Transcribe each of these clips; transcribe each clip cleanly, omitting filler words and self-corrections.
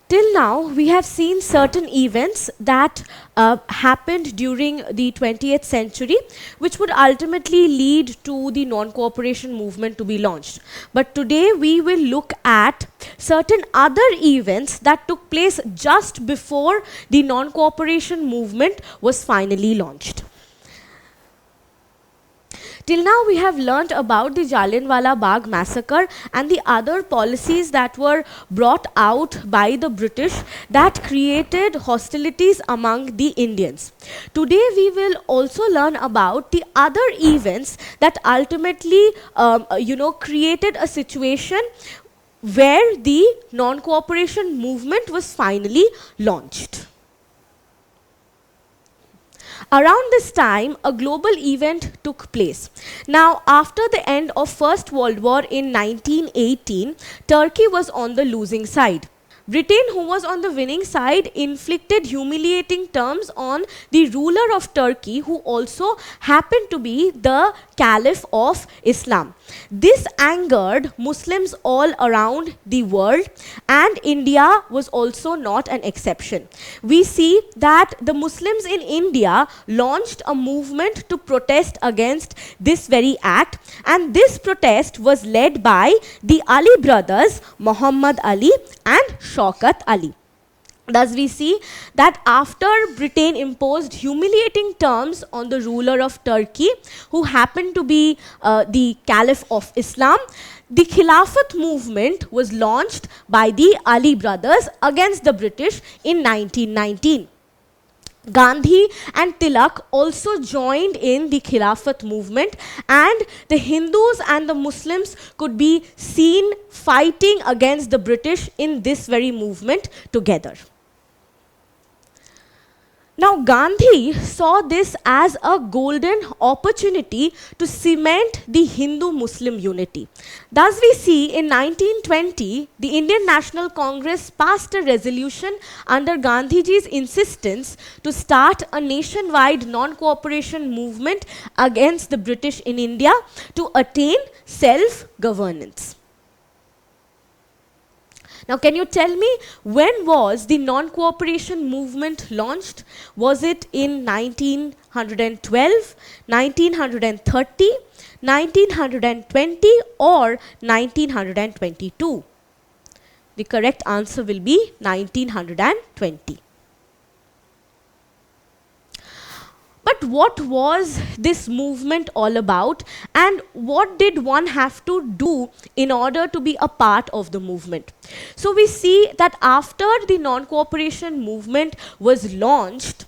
Till now, we have seen certain events that happened during the 20th century, which would ultimately lead to the non-cooperation movement to be launched. But today, we will look at certain other events that took place just before the non-cooperation movement was finally launched. Till now, we have learnt about the Jallianwala Bagh massacre and the other policies that were brought out by the British that created hostilities among the Indians. Today, we will also learn about the other events that ultimately, created a situation where the non-cooperation movement was finally launched. Around this time, a global event took place. Now, after the end of First World War in 1918, Turkey was on the losing side. Britain, who was on the winning side, inflicted humiliating terms on the ruler of Turkey, who also happened to be the Caliph of Islam. This angered Muslims all around the world, and India was also not an exception. We see that the Muslims in India launched a movement to protest against this very act, and this protest was led by the Ali brothers, Muhammad Ali and Shaukat Ali. Thus, we see that after Britain imposed humiliating terms on the ruler of Turkey, who happened to be the Caliph of Islam, the Khilafat movement was launched by the Ali brothers against the British in 1919. Gandhi and Tilak also joined in the Khilafat movement, and the Hindus and the Muslims could be seen fighting against the British in this very movement together. Now, Gandhi saw this as a golden opportunity to cement the Hindu-Muslim unity. Thus, we see in 1920, the Indian National Congress passed a resolution under Gandhiji's insistence to start a nationwide non-cooperation movement against the British in India to attain self-governance. Now, can you tell me, when was the non-cooperation movement launched? Was it in 1912, 1930, 1920, or 1922? The correct answer will be 1920. But what was this movement all about, and what did one have to do in order to be a part of the movement? So we see that after the non-cooperation movement was launched,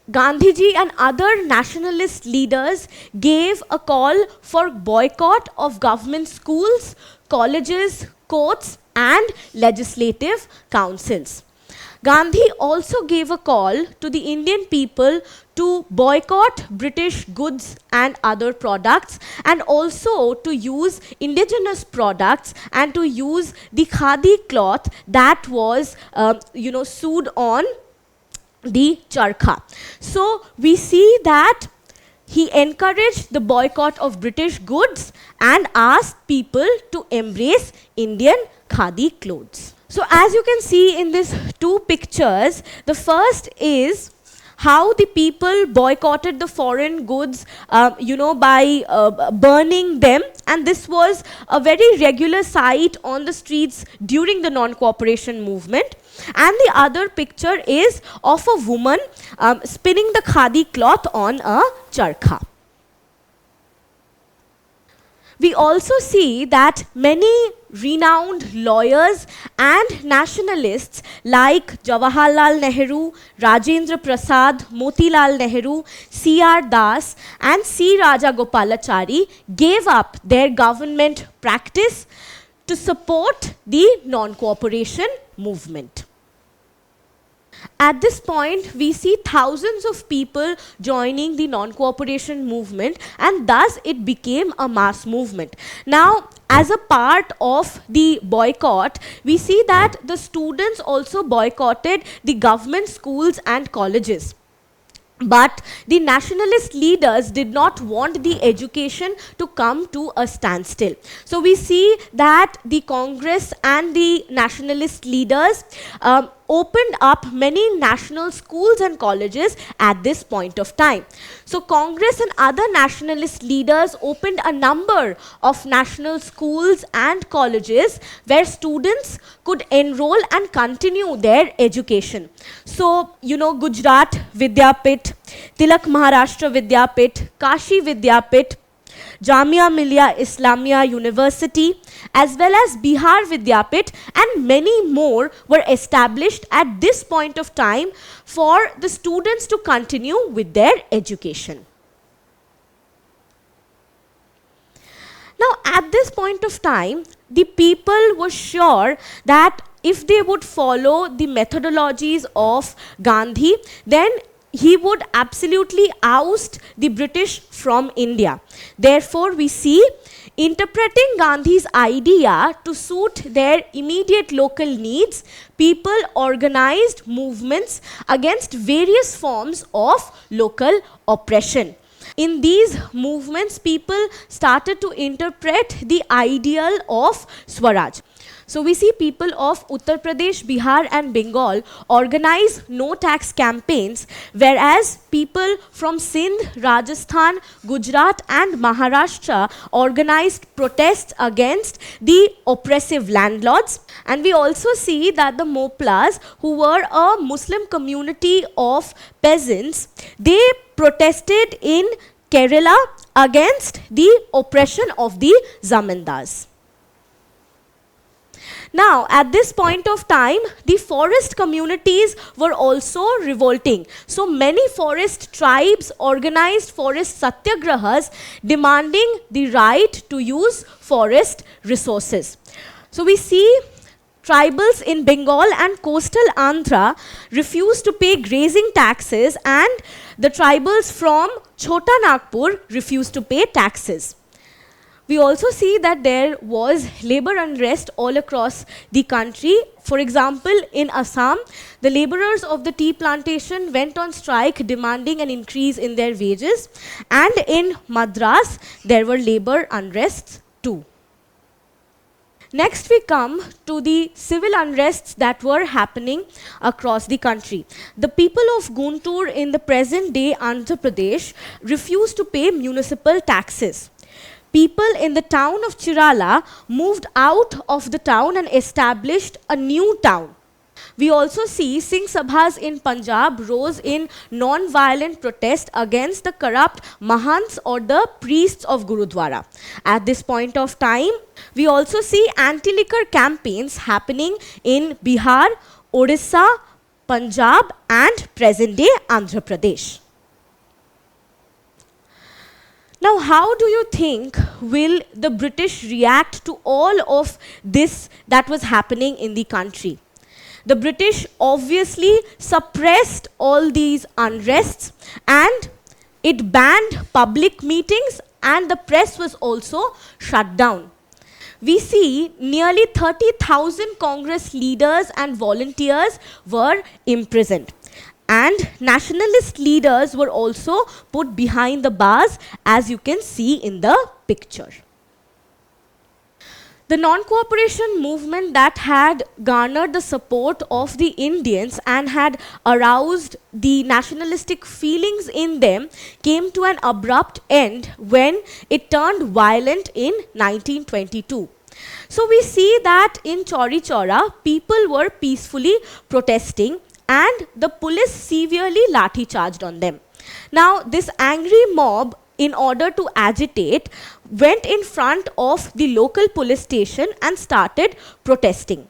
Gandhiji and other nationalist leaders gave a call for boycott of government schools, colleges, courts, and legislative councils. Gandhi also gave a call to the Indian people to boycott British goods and other products, and also to use indigenous products and to use the khadi cloth that was sewed on the charkha. So we see that he encouraged the boycott of British goods and asked people to embrace Indian khadi clothes. So as you can see in these two pictures, the first is how the people boycotted the foreign goods, by burning them. And this was a very regular sight on the streets during the non-cooperation movement. And the other picture is of a woman spinning the khadi cloth on a charkha. We also see that many renowned lawyers and nationalists like Jawaharlal Nehru, Rajendra Prasad, Motilal Nehru, C.R. Das, and C. Rajagopalachari gave up their government practice to support the non-cooperation movement. At this point, we see thousands of people joining the non-cooperation movement, and thus it became a mass movement. Now, as a part of the boycott, we see that the students also boycotted the government schools and colleges. But the nationalist leaders did not want the education to come to a standstill. So we see that the Congress and the nationalist leaders opened up many national schools and colleges at this point of time. So Congress and other nationalist leaders opened a number of national schools and colleges where students could enroll and continue their education. So, you know, Gujarat Vidyapit, Tilak Maharashtra Vidyapit, Kashi Vidyapit, Jamia Millia Islamia University, as well as Bihar Vidyapit, and many more were established at this point of time for the students to continue with their education. Now, at this point of time, the people were sure that if they would follow the methodologies of Gandhi, then he would absolutely oust the British from India. Therefore, we see interpreting Gandhi's idea to suit their immediate local needs, people organized movements against various forms of local oppression. In these movements, people started to interpret the ideal of Swaraj. So we see people of Uttar Pradesh, Bihar and Bengal organize no tax campaigns, whereas people from Sindh, Rajasthan, Gujarat and Maharashtra organized protests against the oppressive landlords. And we also see that the Moplas, who were a Muslim community of peasants, they protested in Kerala against the oppression of the Zamindars. Now, at this point of time, the forest communities were also revolting. So many forest tribes organized forest satyagrahas demanding the right to use forest resources. So we see tribals in Bengal and coastal Andhra refused to pay grazing taxes, and the tribals from Chota Nagpur refused to pay taxes. We also see that there was labor unrest all across the country. For example, in Assam, the laborers of the tea plantation went on strike demanding an increase in their wages. And in Madras, there were labor unrests too. Next, we come to the civil unrests that were happening across the country. The people of Guntur in the present day Andhra Pradesh refused to pay municipal taxes. People in the town of Chirala moved out of the town and established a new town. We also see Singh Sabhas in Punjab rose in non-violent protest against the corrupt Mahants or the priests of Gurudwara. At this point of time, we also see anti-liquor campaigns happening in Bihar, Odisha, Punjab and present-day Andhra Pradesh. Now, how do you think will the British react to all of this that was happening in the country? The British obviously suppressed all these unrests, and it banned public meetings, and the press was also shut down. We see nearly 30,000 Congress leaders and volunteers were imprisoned. And nationalist leaders were also put behind the bars, as you can see in the picture. The non-cooperation movement that had garnered the support of the Indians and had aroused the nationalistic feelings in them came to an abrupt end when it turned violent in 1922. So we see that in Chauri Chaura, people were peacefully protesting, and the police severely lathi charged on them. Now, this angry mob, in order to agitate, went in front of the local police station and started protesting.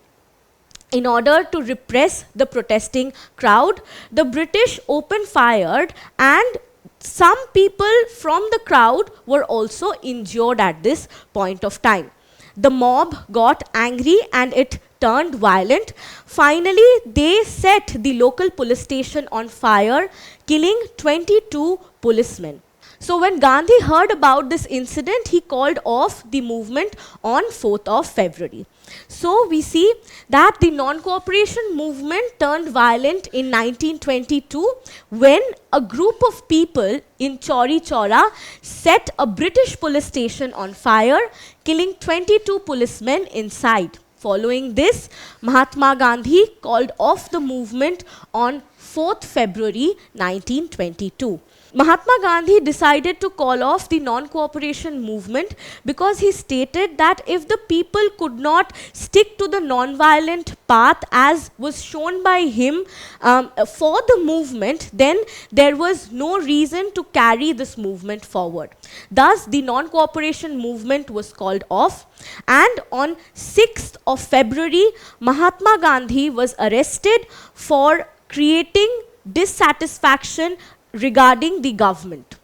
In order to repress the protesting crowd, the British opened fire, and some people from the crowd were also injured at this point of time. The mob got angry and it turned violent. Finally, they set the local police station on fire, killing 22 policemen. So when Gandhi heard about this incident, he called off the movement on 4th of February. So we see that the non-cooperation movement turned violent in 1922 when a group of people in Chauri Chaura set a British police station on fire, killing 22 policemen inside. Following this, Mahatma Gandhi called off the movement on 4th February 1922. Mahatma Gandhi decided to call off the non-cooperation movement because he stated that if the people could not stick to the non-violent path as was shown by him for the movement, then there was no reason to carry this movement forward. Thus, the non-cooperation movement was called off, and on 6th of February, Mahatma Gandhi was arrested for creating dissatisfaction regarding the government.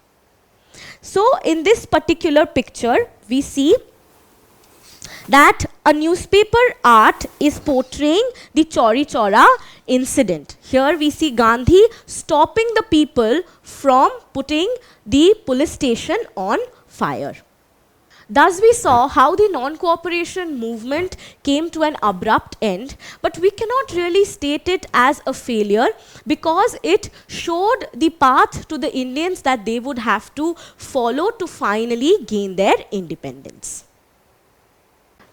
So in this particular picture, we see that a newspaper art is portraying the Chauri Chaura incident. Here we see Gandhi stopping the people from putting the police station on fire. Thus we saw how the non-cooperation movement came to an abrupt end, but we cannot really state it as a failure because it showed the path to the Indians that they would have to follow to finally gain their independence.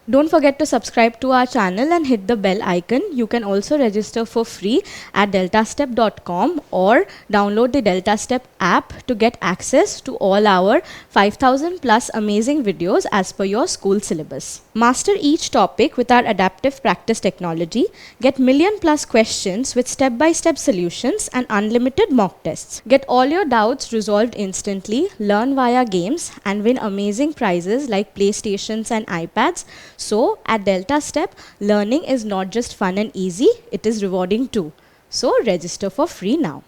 Don't forget to subscribe to our channel and hit the bell icon. You can also register for free at deltastep.com or download the DeltaStep app to get access to all our 5,000 plus amazing videos as per your school syllabus. Master each topic with our adaptive practice technology. Get million plus questions with step-by-step solutions and unlimited mock tests. Get all your doubts resolved instantly, learn via games, and win amazing prizes like PlayStations and iPads. So at DeltaStep, learning is not just fun and easy, it is rewarding too. So register for free now.